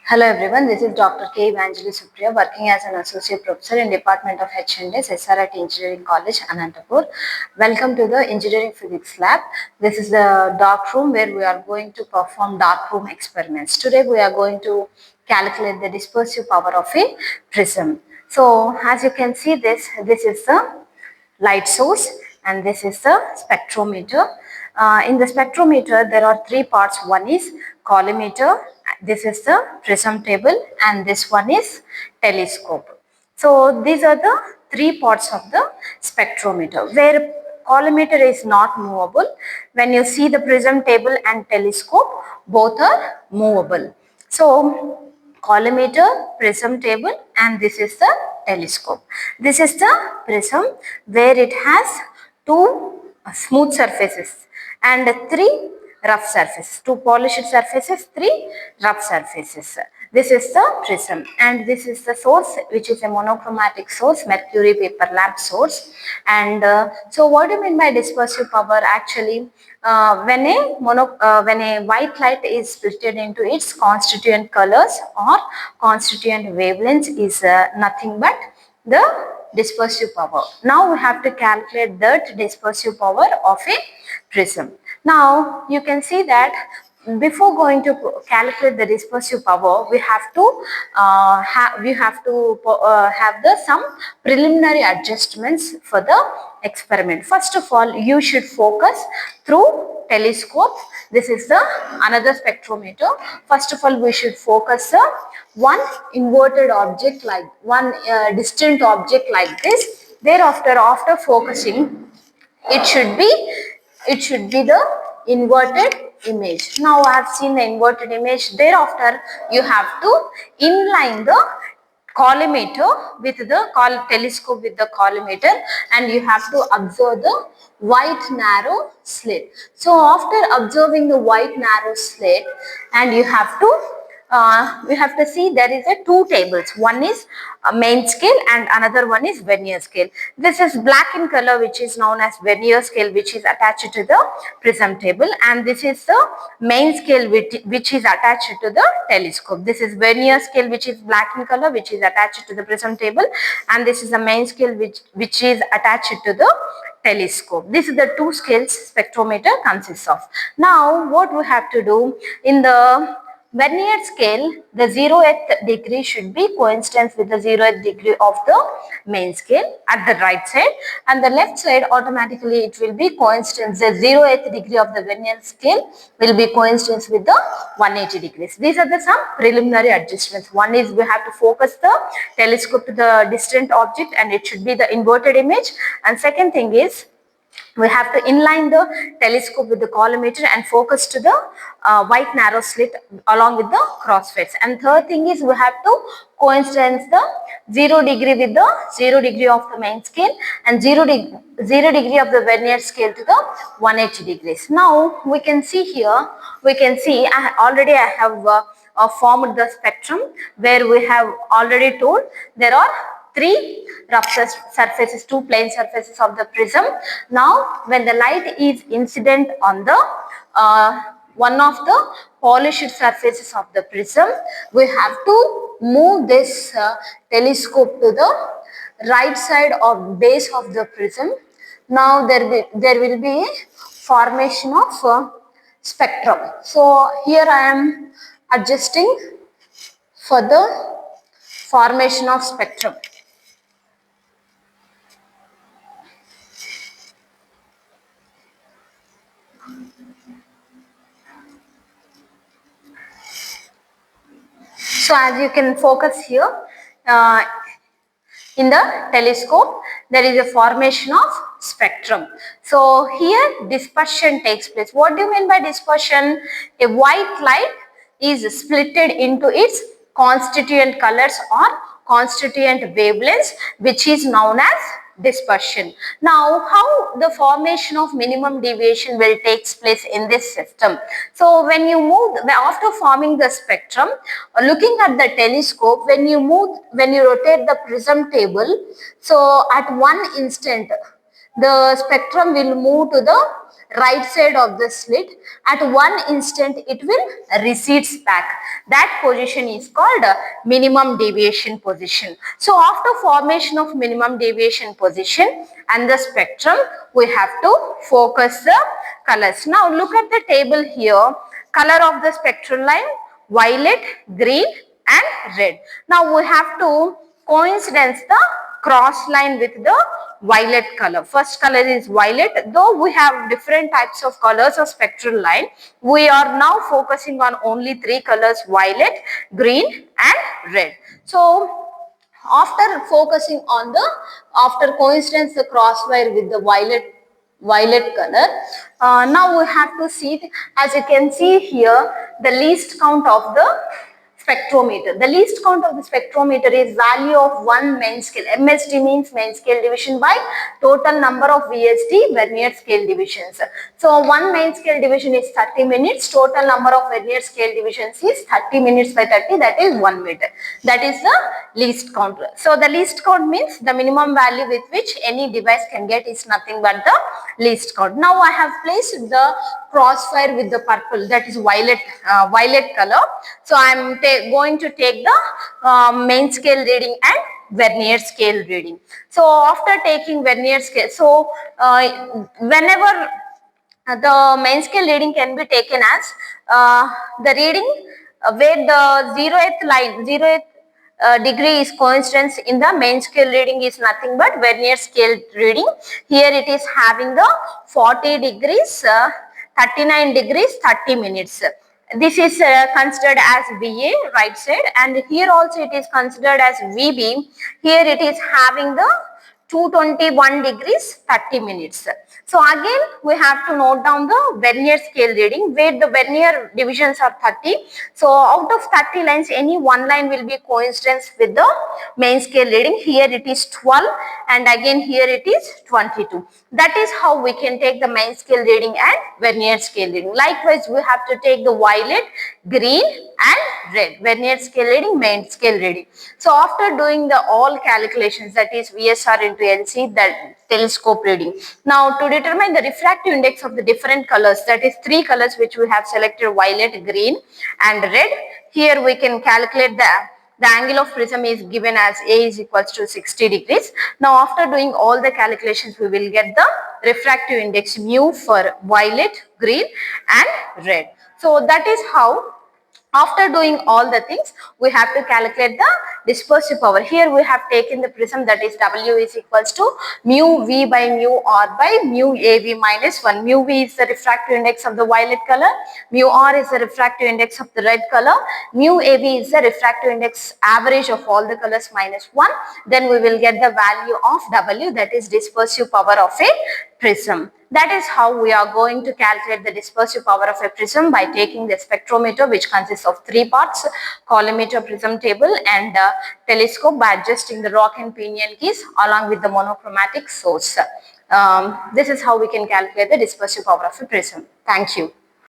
Hello everyone, this is Dr. K. Evangeline Supriya working as an associate professor in Department of H&S, SRIT Engineering College, Anantapur. Welcome to the Engineering Physics Lab. This is the dark room where we are going to perform dark room experiments. Today we are going to calculate the dispersive power of a prism. So as you can see this is the light source and this is the spectrometer. In the spectrometer there are three parts. One is collimator, this is the prism table, and this one is telescope. So these are the three parts of the spectrometer. Where collimator is not movable, when you see the prism table and telescope, both are movable. So collimator, prism table, and this is the telescope. This is the prism where it has two smooth surfaces and three rough surfaces, two polished surfaces, three rough surfaces. This is the prism, and this is the source, which is a monochromatic source, mercury paper lamp source. And so what do you mean by dispersive power? Actually, when a white light is split into its constituent colors or constituent wavelengths is nothing but the dispersive power. Now we have to calculate that dispersive power of a prism. Now you can see that before going to calculate the dispersive power, we have to have the some preliminary adjustments for the experiment. First of all, you should focus through telescope. This is the another spectrometer. First of all, we should focus one inverted object, like one distant object like this. Thereafter, after focusing, it should be the inverted image. Now I have seen the inverted image. Thereafter, you have to inline the collimator with the telescope with the collimator, and you have to observe the white narrow slit. So after observing the white narrow slit, and you have to see there is a two tables. One is a main scale and another one is vernier scale. This is black in color, which is known as vernier scale, which is attached to the prism table, and this is the main scale which is attached to the telescope. This is vernier scale, which is black in color, which is attached to the prism table, and this is the main scale which is attached to the telescope. This is the two scales spectrometer consists of. Now what we have to do in the vernier scale, the 0th degree should be coincidence with the 0th degree of the main scale at the right side, and the left side automatically it will be coincidence. The 0th degree of the vernier scale will be coincidence with the 180 degrees. These are the some preliminary adjustments. One is we have to focus the telescope to the distant object and it should be the inverted image, and second thing is we have to inline the telescope with the collimator and focus to the white narrow slit along with the crossfades. And third thing is we have to coincidence the 0 degree with the 0 degree of the main scale and 0 degree of the vernier scale to the 180 degrees. Now we can see here, I have formed the spectrum where we have already told there are three rough surfaces, two plane surfaces of the prism. Now when the light is incident on the one of the polished surfaces of the prism, we have to move this telescope to the right side of base of the prism. Now there will be a formation of spectrum. So here I am adjusting for the formation of spectrum. So as you can focus here, in the telescope, there is a formation of spectrum. So here dispersion takes place. What do you mean by dispersion? A white light is splitted into its constituent colors or constituent wavelengths, which is known as dispersion. Now how the formation of minimum deviation will takes place in this system? So when you move, after forming the spectrum, looking at the telescope, when you rotate the prism table, so at one instant the spectrum will move to the right side of the slit. At one instant it will recedes back. That position is called minimum deviation position. So after formation of minimum deviation position and the spectrum, we have to focus the colors. Now look at the table here. Color of the spectral line: violet, green and red. Now we have to coincidence the cross line with the violet color. First color is violet. Though we have different types of colors of spectral line, we are now focusing on only three colors: violet, green and red. So after focusing on the, after coincidence the crosswire with the violet color, now we have to see, as you can see here, the least count of the spectrometer. The least count of the spectrometer is value of one main scale. MSD means main scale division by total number of VSD vernier scale divisions. So one main scale division is 30 minutes. Total number of vernier scale divisions is 30 minutes by 30, that is 1 meter. That is the least count. So the least count means the minimum value with which any device can get is nothing but the least count. Now I have placed the crossfire with the purple, that is violet color. So I am going to take the main scale reading and vernier scale reading. So after taking vernier scale, so whenever the main scale reading can be taken as the reading where the zeroth degree is coincidence in the main scale reading is nothing but vernier scale reading. Here it is having the 40 degrees, 39 degrees, 30 minutes. This is considered as VA, right side, and here also it is considered as VB. Here it is having the 221 degrees, 30 minutes. So again we have to note down the vernier scale reading where the vernier divisions are 30. So out of 30 lines, any one line will be coincidence with the main scale reading. Here it is 12 and again here it is 22. That is how we can take the main scale reading and vernier scale reading. Likewise, we have to take the violet, green and red. Vernier scale reading, main scale reading. So after doing the all calculations, that is VSR into LC, that telescope reading. Now to determine the refractive index of the different colors, that is three colors which we have selected: violet, green and red. Here we can calculate the angle of prism is given as A is equals to 60 degrees. Now after doing all the calculations, we will get the refractive index mu for violet, green and red. So that is how, after doing all the things, we have to calculate the dispersive power. Here we have taken the prism, that is W is equals to mu V by mu R by mu AV minus 1. Mu V is the refractive index of the violet color, mu R is the refractive index of the red color, mu AV is the refractive index average of all the colors minus 1. Then we will get the value of W, that is dispersive power of a prism. That is how we are going to calculate the dispersive power of a prism by taking the spectrometer, which consists of three parts: collimator, prism table and telescope, by adjusting the rock and pinion keys along with the monochromatic source. This is how we can calculate the dispersive power of a prism. Thank you.